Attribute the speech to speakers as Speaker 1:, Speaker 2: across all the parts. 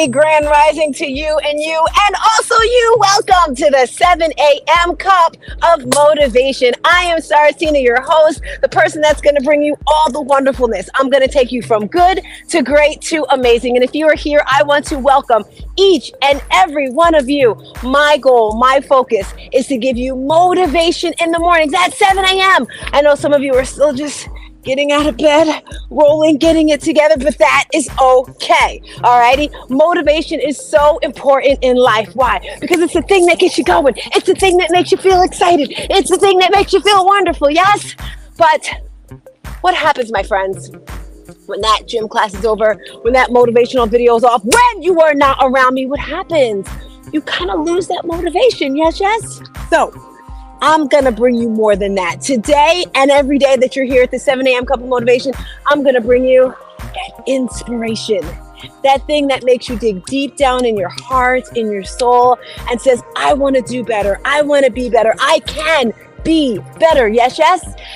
Speaker 1: Traumedy, grand rising to you and also you. Welcome to the 7 a.m. cup of motivation. I am Saracina, your host, the person that's going to bring you all the wonderfulness. I'm going to take you from good to great to amazing. And if you are here, I want to welcome each and every one of you. My goal, my focus is to give you motivation in the mornings at 7 a.m. I know some of you are still just getting out of bed, rolling, getting it together, but that is okay. Alrighty. Motivation is so important in life. Why? Because it's the thing that gets you going. It's the thing that makes you feel excited. It's the thing that makes you feel wonderful. Yes. But what happens, my friends, when that gym class is over, when that motivational video is off, when you are not around me, what happens? You kind of lose that motivation. Yes. So I'm going to bring you more than that. Today and every day that you're here at the 7 a.m. Cup of Motivation, I'm going to bring you that inspiration, that thing that makes you dig deep down in your heart, in your soul, and says, I want to do better. I want to be better. I can be better. Yes.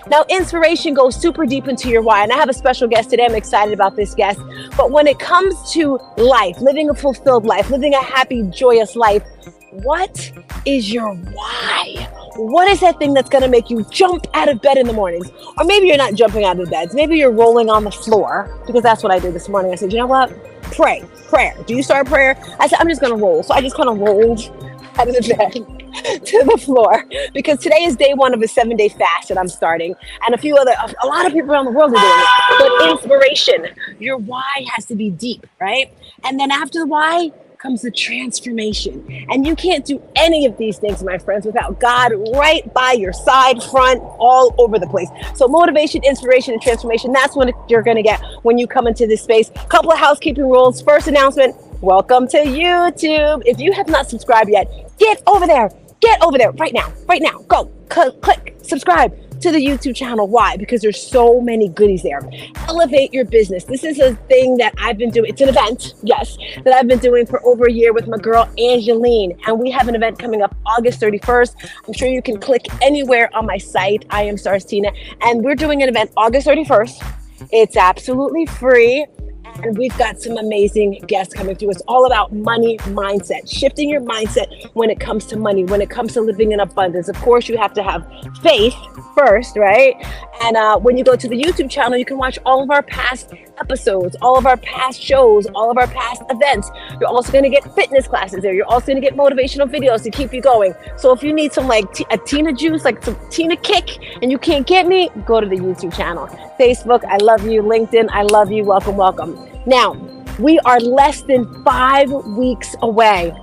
Speaker 1: Now, inspiration goes super deep into your why. And I have a special guest today. I'm excited about this guest. But when it comes to life, living a fulfilled life, living a happy, joyous life, what is your why? What is that thing that's going to make you jump out of bed in the mornings? Or maybe you're not jumping out of bed. Maybe you're rolling on the floor, because that's what I did this morning. I said, you know what? Prayer. Do you start prayer? I said, I'm just going to roll. So I just kind of rolled out of the bed to the floor, because today is day one of a 7-day fast that I'm starting. And a lot of people around the world are doing it. But inspiration, your why has to be deep, right? And then after the why comes the transformation. And you can't do any of these things, my friends, without God right by your side, front, all over the place. So motivation, inspiration, and transformation, that's what you're going to get when you come into this space. Couple of housekeeping rules. First announcement, welcome to YouTube. If you have not subscribed yet, get over there right now. Go, click, subscribe to the YouTube channel. Why? Because there's so many goodies there. Elevate your business. This is a thing that I've been doing. It's an event, yes, that I've been doing for over a year with my girl, Angeline. And we have an event coming up August 31st. I'm sure you can click anywhere on my site. I am Saracina. And we're doing an event August 31st. It's absolutely free. And we've got some amazing guests coming through. It's all about money mindset, shifting your mindset when it comes to money, when it comes to living in abundance. Of course, you have to have faith first, right? And when you go to the YouTube channel, you can watch all of our past episodes, all of our past shows, all of our past events. You're also going to get fitness classes there. You're also going to get motivational videos to keep you going. So if you need some a Tina juice, like some Tina kick, and you can't get me, go to the YouTube channel. Facebook, I love you. LinkedIn, I love you. Welcome. Now, we are less than 5 weeks away.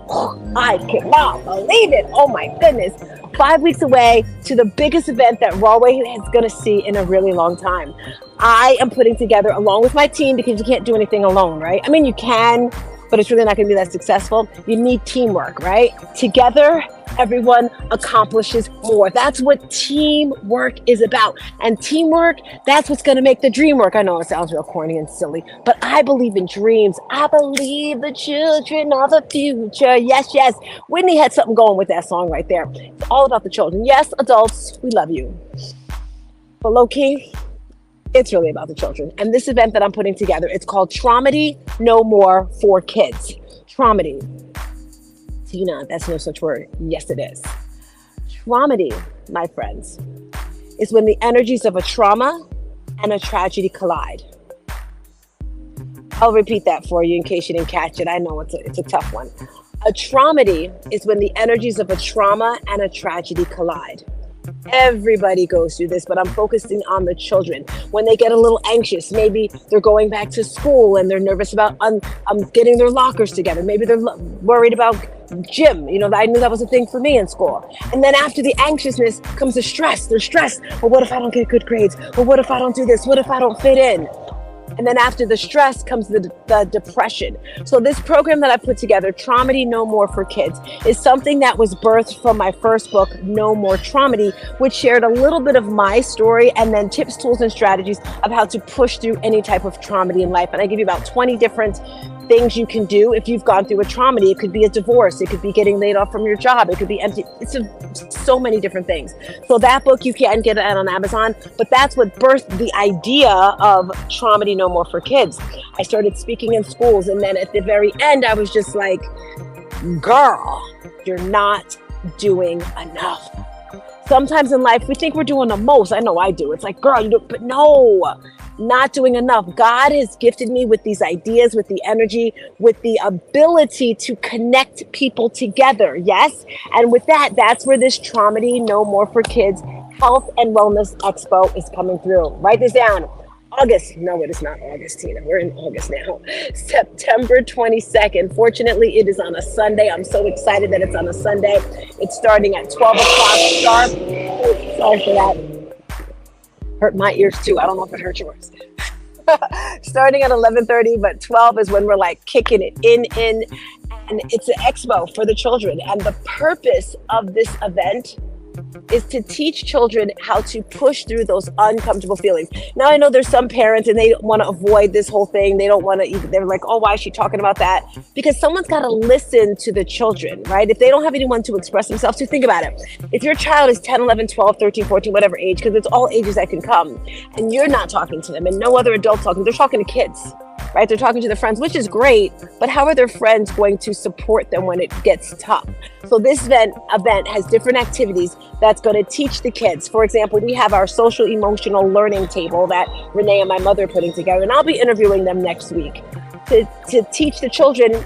Speaker 1: I cannot believe it. Oh my goodness. 5 weeks away to the biggest event that Rahway is going to see in a really long time. I am putting together, along with my team, because you can't do anything alone, right? I mean, you can, but it's really not going to be that successful. You need teamwork, right? Together, everyone accomplishes more. That's what teamwork is about. And teamwork, that's what's going to make the dream work. I know it sounds real corny and silly, but I believe in dreams. I believe the children are the future. Yes. Whitney had something going with that song right there. It's all about the children. Yes, adults, we love you. But low key, it's really about the children. And this event that I'm putting together, it's called Traumedy No More for Kids. Traumedy. Tina, that's no such word. Yes, it is. Traumedy, my friends, is when the energies of a trauma and a tragedy collide. I'll repeat that for you in case you didn't catch it. I know it's a tough one. A traumedy is when the energies of a trauma and a tragedy collide. Everybody goes through this, but I'm focusing on the children. When they get a little anxious, maybe they're going back to school and they're nervous about getting their lockers together. Maybe they're worried about gym. I knew that was a thing for me in school. And then after the anxiousness comes the stress. They're stressed. Well, what if I don't get good grades? Well, what if I don't do this? What if I don't fit in? And then after the stress comes the depression. So this program that I put together, Traumedy No More for Kids, is something that was birthed from my first book, No More Traumedy, which shared a little bit of my story and then tips, tools, and strategies of how to push through any type of traumedy in life. And I give you about 20 different things you can do if you've gone through a traumedy. It could be a divorce. It could be getting laid off from your job. It could be empty. It's so many different things. So that book, you can get it on Amazon, but that's what birthed the idea of Traumedy No More for Kids. I started speaking in schools, and then at the very end, I was just like, girl, you're not doing enough. Sometimes in life, we think we're doing the most. I know I do. It's like, girl, you do, but no, not doing enough. God has gifted me with these ideas, with the energy, with the ability to connect people together. Yes. And with that, that's where this Traumedy No More for Kids Health and Wellness Expo is coming through. Write this down. August, no, it is not August, Tina. We're in August now. September 22nd. Fortunately, it is on a Sunday. I'm so excited that it's on a Sunday. It's starting at 12 o'clock sharp. Sorry for that. Hurt my ears too. I don't know if it hurt yours. Starting at 11:30, but 12 is when we're like kicking it in. And it's an expo for the children. And the purpose of this event is to teach children how to push through those uncomfortable feelings. Now, I know there's some parents and they want to avoid this whole thing. They don't want to even, they're like, oh, why is she talking about that? Because someone's got to listen to the children, right? If they don't have anyone to express themselves to, think about it. If your child is 10, 11, 12, 13, 14, whatever age, because it's all ages that can come, and you're not talking to them and no other adult talking, they're talking to kids. Right? They're talking to their friends, which is great, but how are their friends going to support them when it gets tough? So this event has different activities that's going to teach the kids. For example, we have our social emotional learning table that Renee and my mother are putting together, and I'll be interviewing them next week to teach the children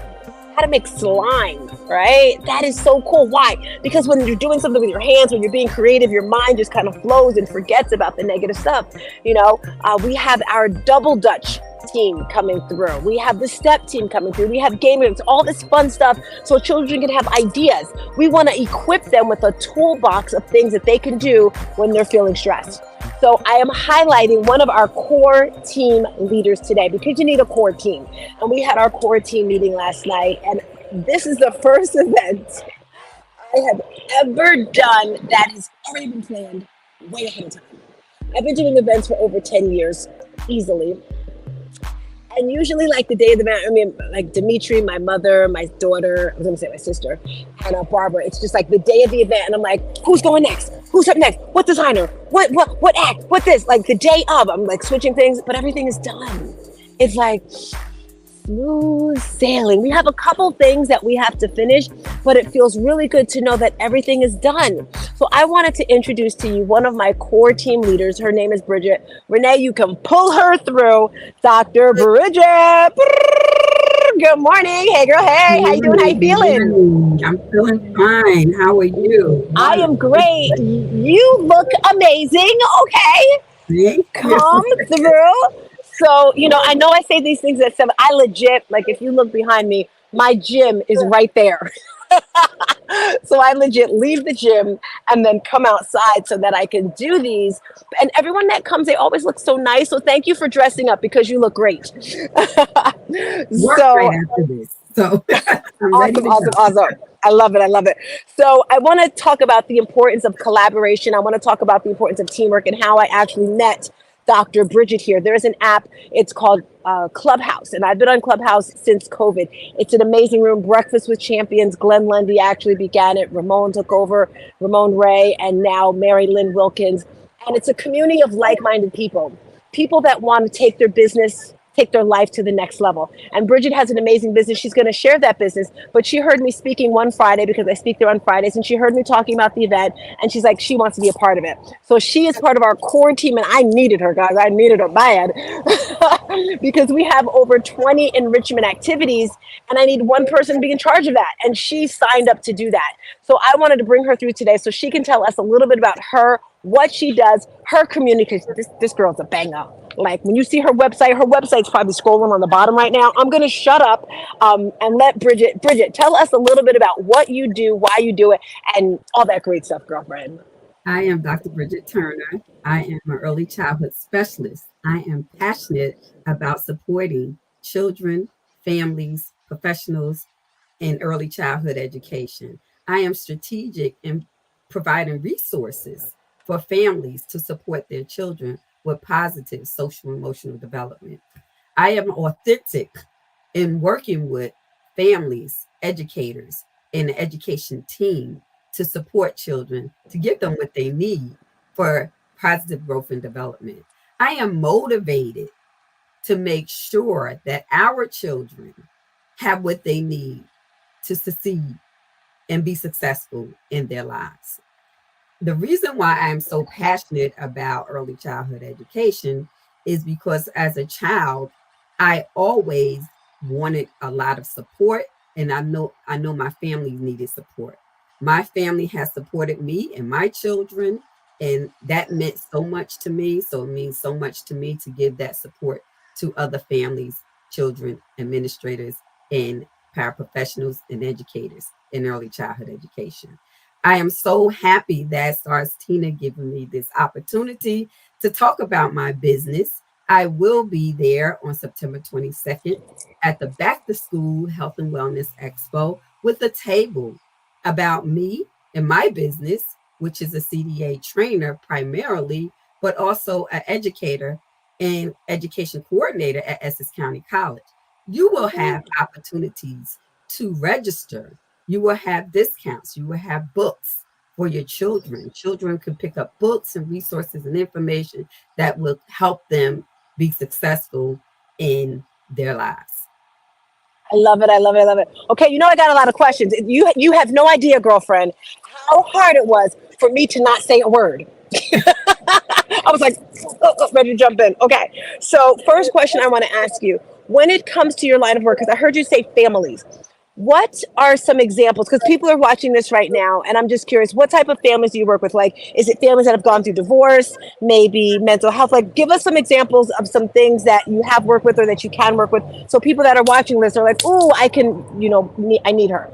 Speaker 1: how to make slime, right? That is so cool. Why? Because when you're doing something with your hands, when you're being creative, your mind just kind of flows and forgets about the negative stuff. You know, we have our double Dutch team coming through. We have the step team coming through. We have game rooms, all this fun stuff so children can have ideas. We want to equip them with a toolbox of things that they can do when they're feeling stressed. So I am highlighting one of our core team leaders today, because you need a core team. And we had our core team meeting last night, and this is the first event I have ever done that has already been planned way ahead of time. I've been doing events for over 10 years, easily. And usually, like the day of the event, I mean, like Dimitri, my mother, my daughter, I was going to say my sister, and Barbara, it's just like the day of the event. And I'm like, who's going next? Who's up next? What designer? What act? What this? Like the day of, I'm like switching things, but everything is done. It's like smooth sailing. We have a couple things that we have to finish, but it feels really good to know that everything is done. So I wanted to introduce to you one of my core team leaders. Her name is Bridget. Renee, you can pull her through. Dr. Bridget. Good morning. Hey, girl. Hey, how you doing? How you feeling?
Speaker 2: I'm feeling fine. How are you?
Speaker 1: I am great. You look amazing. Okay. Come through. So, you know, I know I say these things at 7. I legit, like if you look behind me, my gym is right there. So I legit leave the gym and then come outside so that I can do these. And everyone that comes, they always look so nice. So thank you for dressing up, because you look great.
Speaker 2: Right after this. So I'm ready to go.
Speaker 1: Awesome. I love it. So I want to talk about the importance of collaboration. I want to talk about the importance of teamwork and how I actually met Dr. Bridget here. There's an app, it's called Clubhouse, and I've been on Clubhouse since COVID. It's an amazing room. Breakfast with Champions, Glenn Lundy actually began it. Ramon took over, Ramon Ray, and now Mary Lynn Wilkins. And it's a community of like-minded people that want to take their business, take their life to the next level. And Bridget has an amazing business. She's going to share that business, but she heard me speaking one Friday, because I speak there on Fridays, and she heard me talking about the event, and she's like, she wants to be a part of it. So she is part of our core team, and I needed her, guys. I needed her bad because we have over 20 enrichment activities, and I need one person to be in charge of that. And she signed up to do that. So I wanted to bring her through today so she can tell us a little bit about her, what she does, her communication. This girl's a banger. Like when you see her website's probably scrolling on the bottom right now. I'm going to shut up and let Bridget, tell us a little bit about what you do, why you do it, and all that great stuff, girlfriend.
Speaker 2: I am Dr. Bridget Turner. I am an early childhood specialist. I am passionate about supporting children, families, professionals in early childhood education. I am strategic in providing resources for families to support their children with positive social and emotional development. I am authentic in working with families, educators, and the education team to support children, to give them what they need for positive growth and development. I am motivated to make sure that our children have what they need to succeed and be successful in their lives. The reason why I'm so passionate about early childhood education is because as a child, I always wanted a lot of support, and I know my family needed support. My family has supported me and my children, and that meant so much to me. So it means so much to me to give that support to other families, children, administrators, and paraprofessionals and educators in early childhood education. I am so happy that Stars Tina giving me this opportunity to talk about my business. I will be there on September 22nd at the Back to School Health and Wellness Expo with a table about me and my business, which is a CDA trainer primarily, but also an educator and education coordinator at Essex County College. You will have opportunities to register. You will have discounts. You will have books for your children. Children can pick up books and resources and information that will help them be successful in their lives.
Speaker 1: I love it. I love it. I love it. Okay, I got a lot of questions. You have no idea, girlfriend, how hard it was for me to not say a word. I was like, ready to jump in. Okay, so first question I want to ask you: when it comes to your line of work, because I heard you say families, what are some examples? Because people are watching this right now, and I'm just curious, what type of families do you work with? Like, is it families that have gone through divorce, maybe mental health? Like, give us some examples of some things that you have worked with or that you can work with, so people that are watching this are like, oh, I can, I need her.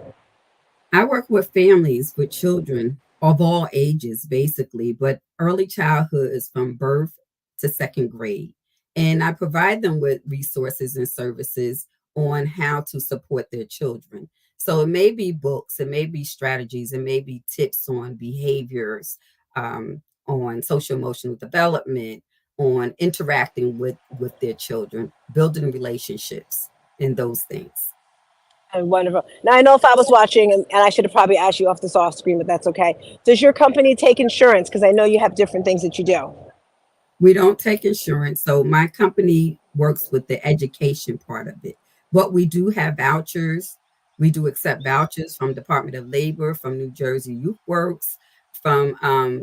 Speaker 2: I work with families with children of all ages, basically, but early childhood is from birth to second grade. And I provide them with resources and services on how to support their children. So it may be books, it may be strategies, it may be tips on behaviors, on social emotional development, on interacting with their children, building relationships, and those things.
Speaker 1: And wonderful. Now, I know if I was watching, and I should have probably asked you off this off screen, but that's okay. Does your company take insurance? Because I know you have different things that you do.
Speaker 2: We don't take insurance. So my company works with the education part of it. But we do have vouchers. We do accept vouchers from Department of Labor, from New Jersey Youth Works, from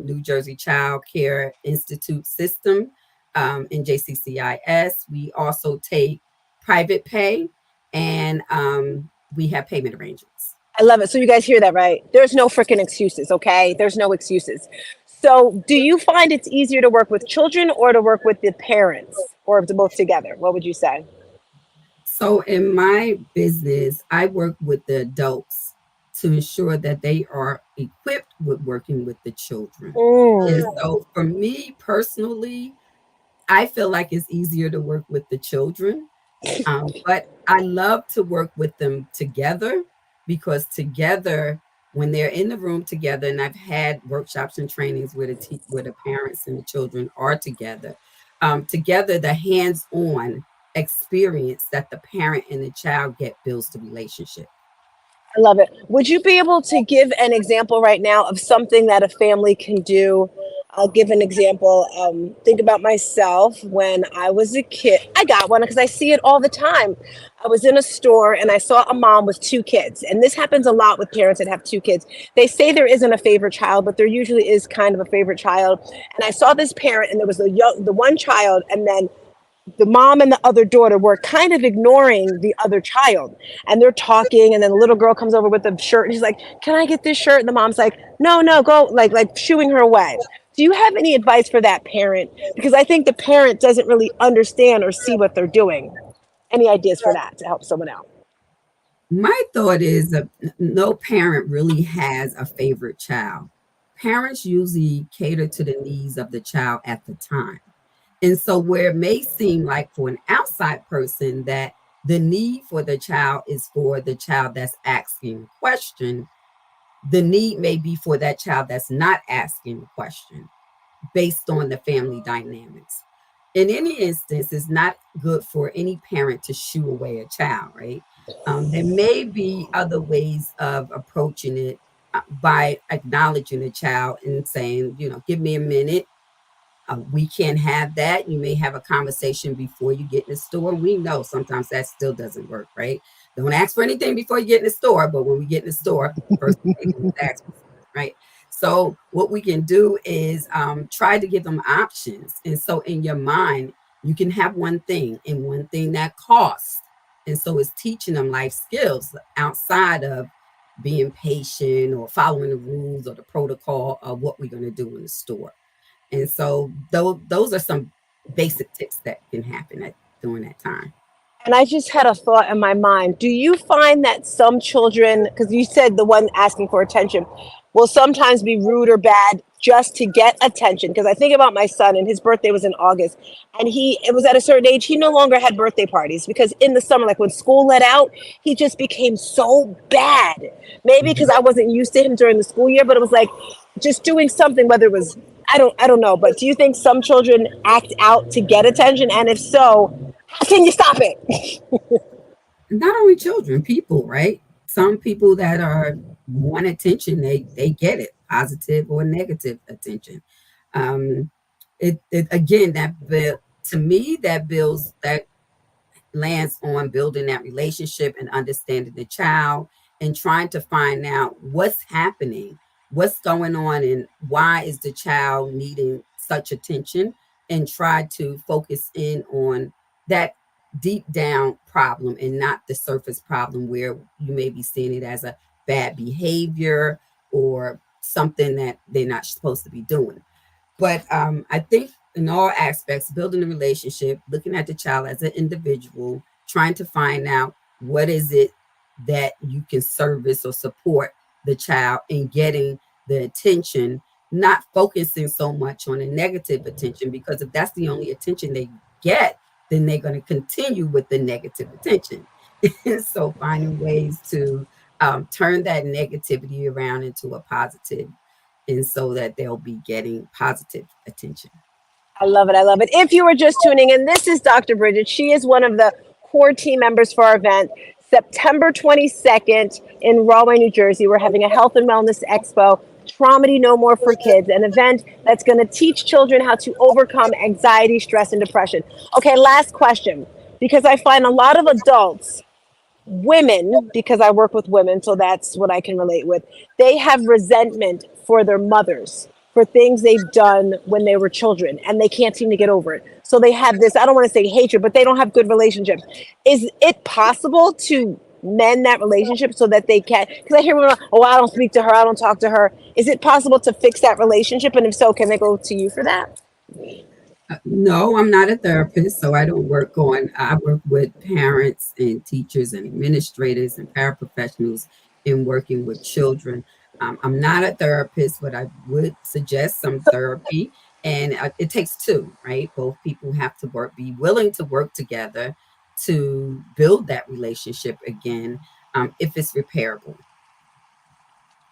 Speaker 2: New Jersey Child Care Institute System, and JCCIS. We also take private pay, and we have payment arrangements.
Speaker 1: I love it. So you guys hear that, right? There's no freaking excuses, okay? There's no excuses. So do you find it's easier to work with children or to work with the parents or both together? What would you say?
Speaker 2: So in my business, I work with the adults to ensure that they are equipped with working with the children. And
Speaker 1: Mm.
Speaker 2: so for me personally, I feel like it's easier to work with the children, but I love to work with them together because together, when they're in the room together, and I've had workshops and trainings where the parents and the children are together, together the hands-on experience that the parent and the child get builds the relationship.
Speaker 1: I love it. Would you be able to give an example right now of something that a family can do? I'll give an example. Think about myself when I was a kid. I got one because I see it all the time. I was in a store and I saw a mom with two kids. And this happens a lot with parents that have two kids. They say there isn't a favorite child, but there usually is kind of a favorite child. And I saw this parent, and there was the one child, and then the mom and the other daughter were kind of ignoring the other child, and they're talking, and then the little girl comes over with the shirt and she's like, can I get this shirt? And the mom's like, no, no, go, like shooing her away. Do you have any advice for that parent? Because I think the parent doesn't really understand or see what they're doing. Any ideas for that to help someone out?
Speaker 2: My thought is that no parent really has a favorite child. Parents usually cater to the needs of the child at the time. And so, where it may seem like for an outside person that the need for the child is for the child that's asking the question, the need may be for that child that's not asking the question based on the family dynamics. in any instance, it's not good for any parent to shoo away a child, right? There may be other ways of approaching it by acknowledging the child and saying, give me a minute. We can't have that. You may have a conversation before you get in the store. We know sometimes that still doesn't work, right? Don't ask for anything before you get in the store, but when we get in the store, first thing they do is ask for something, right? So what we can do is try to give them options. And so in your mind, you can have one thing and one thing that costs. And so it's teaching them life skills outside of being patient or following the rules or the protocol of what we're going to do in the store. And so those are some basic tips that can happen during that time.
Speaker 1: And I just had a thought in my mind. Do you find that some children, because you said the one asking for attention, will sometimes be rude or bad just to get attention? Because I think about my son, and his birthday was in August, and it was at a certain age, he no longer had birthday parties because in the summer, like when school let out, he just became so bad. Maybe because
Speaker 2: Mhm.
Speaker 1: I wasn't used to him during the school year, but it was like just doing something, whether it was I don't know. But do you think some children act out to get attention? And if so, how can you stop it?
Speaker 2: Not only children, people, right? Some people that are want attention, they get it, positive or negative attention. Um, it again to me that builds that lands on building that relationship and understanding the child and trying to find out what's happening, what's going on, and why is the child needing such attention, and try to focus in on that deep down problem and not the surface problem where you may be seeing it as a bad behavior or something that they're not supposed to be doing. But I think in all aspects, building a relationship, looking at the child as an individual, trying to find out what is it that you can service or support the child in getting the attention, not focusing so much on the negative attention, because if that's the only attention they get, then they're going to continue with the negative attention. So finding ways to turn that negativity around into a positive, and so that they'll be getting positive attention.
Speaker 1: I love it. I love it. If you were just tuning in, this is Dr. Bridget. She is one of the core team members for our event. September 22nd in Rahway, New Jersey. We're having a health and wellness expo, Traumedy No More for Kids, an event that's going to teach children how to overcome anxiety, stress, and depression. Okay, last question. Because I find a lot of adults, women, because I work with women, so that's what I can relate with, they have resentment for their mothers for things they've done when they were children and they can't seem to get over it. So they have this, I don't want to say hatred, but they don't have good relationships. Is it possible to mend that relationship so that they can? Because I hear women, oh, I don't speak to her, I don't talk to her. Is it possible to fix that relationship? And if so, can they go to you for that?
Speaker 2: No, I'm not a therapist, so I don't work on. I work with parents and teachers and administrators and paraprofessionals in working with children. I'm not a therapist, but I would suggest some therapy, and it takes two, right? Both people have to be willing to work together to build that relationship again, if it's repairable.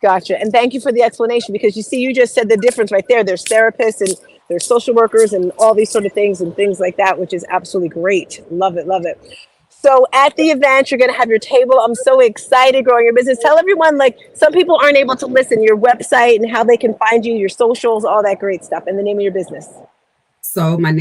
Speaker 1: Gotcha. And thank you for the explanation because you see, you just said the difference right there. There's therapists and there's social workers and all these sort of things and things like that, which is absolutely great. Love it. Love it. So at the event, you're going to have your table. I'm so excited growing your business. Tell everyone, like some people aren't able to listen, your website and how they can find you, your socials, all that great stuff, and the name of your business.
Speaker 2: So my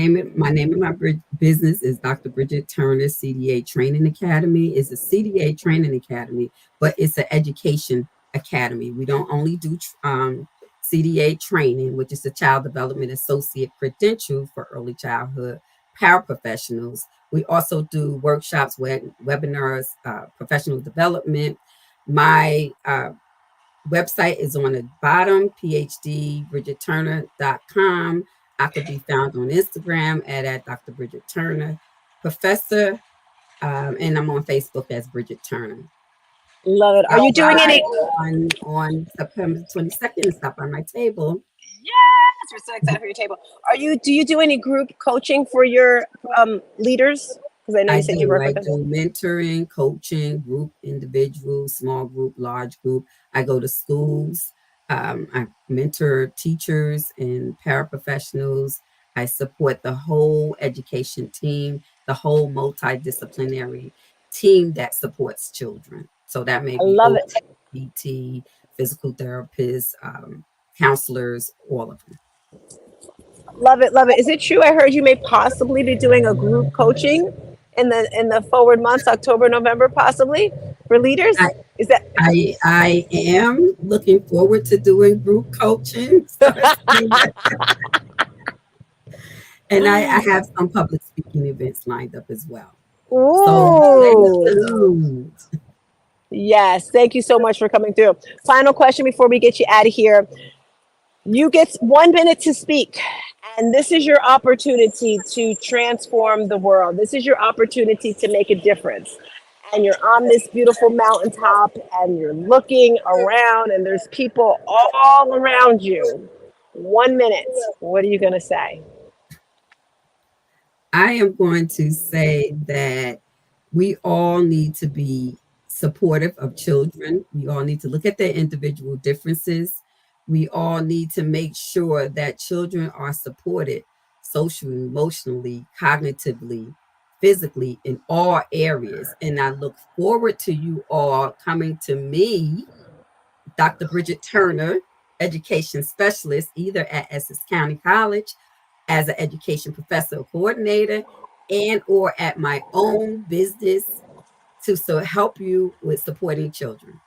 Speaker 2: business is Dr. Bridget Turner CDA Training Academy. It's a CDA Training Academy, but it's an education academy. We don't only do CDA training, which is the Child Development Associate credential for early childhood paraprofessionals. We also do workshops, webinars, professional development. My website is on the bottom, phdbridgetturner.com. I could be found on Instagram at Dr. Bridget Turner, Professor, and I'm on Facebook as Bridget Turner.
Speaker 1: Love it. Are you
Speaker 2: Stop
Speaker 1: doing
Speaker 2: by
Speaker 1: any?
Speaker 2: on September 22nd and stop by my table.
Speaker 1: Yes, we're so excited for your table. Do you do any group coaching for your leaders? Because I know you
Speaker 2: I
Speaker 1: said you
Speaker 2: do.
Speaker 1: work
Speaker 2: I
Speaker 1: with them.
Speaker 2: do mentoring, coaching, group, individual, small group, large group. I go to schools. I mentor teachers and paraprofessionals. I support the whole education team, the whole multidisciplinary team that supports children. So that may
Speaker 1: I
Speaker 2: be
Speaker 1: love it.
Speaker 2: OT, PT, physical therapists, counselors, all of them.
Speaker 1: Love it, love it. Is it true? I heard you may possibly be doing a group coaching in the forward months, October, November, possibly for leaders.
Speaker 2: I,
Speaker 1: Is that?
Speaker 2: I am looking forward to doing group coaching. And I have some public speaking events lined up as well. So stay
Speaker 1: Ooh.
Speaker 2: tuned.
Speaker 1: Yes. Thank you so much for coming through. Final question before we get you out of here. You get 1 minute to speak, and this is your opportunity to transform the world. This is your opportunity to make a difference. And you're on this beautiful mountaintop, and you're looking around, and there's people all around you. 1 minute. What are you going to say?
Speaker 2: I am going to say that we all need to be supportive of children. We all need to look at their individual differences. We all need to make sure that children are supported socially, emotionally, cognitively, physically, in all areas. And I look forward to you all coming to me, Dr. Bridget Turner, education specialist, either at Essex County College as an education professor or coordinator, and or at my own business to help you with supporting children.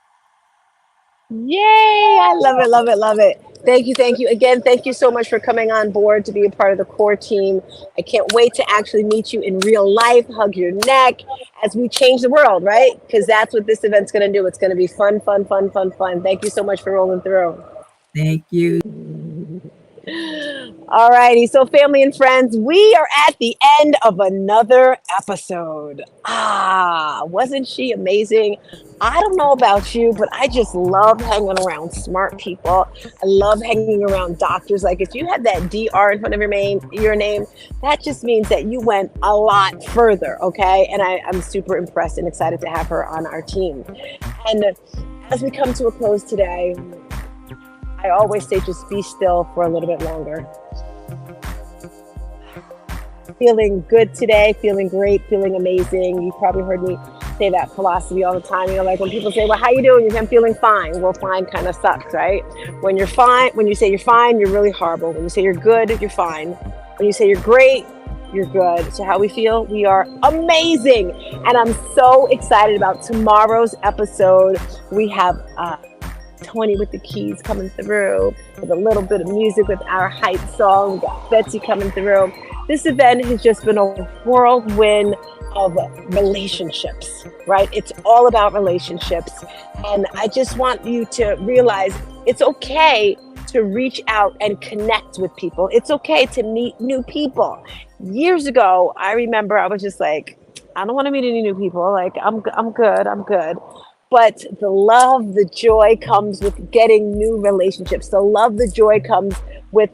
Speaker 1: Yay! I love it, love it, love it. Thank you, thank you. Again, thank you so much for coming on board to be a part of the core team. I can't wait to actually meet you in real life, hug your neck as we change the world, right? Because that's what this event's going to do. It's going to be fun, fun, fun, fun, fun. Thank you so much for rolling through.
Speaker 2: Thank you.
Speaker 1: All righty. So, family and friends, we are at the end of another episode. Wasn't she amazing? I don't know about you, but I just love hanging around smart people. I love hanging around doctors. Like if you had that DR in front of your name, that just means that you went a lot further. Okay. And I'm super impressed and excited to have her on our team. And as we come to a close today, I always say just be still for a little bit longer. Feeling good today, feeling great, feeling amazing. You've probably heard me say that philosophy all the time. You know, like when people say, well, how you doing? I'm feeling fine. Well, fine kind of sucks, right? When you're fine, when you say you're fine, you're really horrible. When you say you're good, you're fine. When you say you're great, you're good. So how we feel? We are amazing. And I'm so excited about tomorrow's episode. We have Tony with the keys coming through with a little bit of music with our hype song. We got Betsy coming through. This event has just been a whirlwind of relationships, right? It's all about relationships. And I just want you to realize it's okay to reach out and connect with people. It's okay to meet new people. Years ago, I remember I was just like, I don't want to meet any new people. Like, I'm good. But the love, the joy comes with getting new relationships. The love, the joy comes with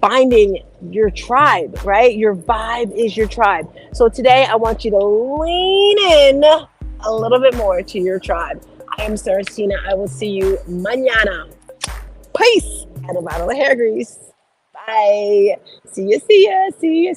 Speaker 1: finding your tribe, right? Your vibe is your tribe. So today I want you to lean in a little bit more to your tribe. I am Saracina. I will see you mañana. Peace and a bottle of hair grease. Bye. See ya.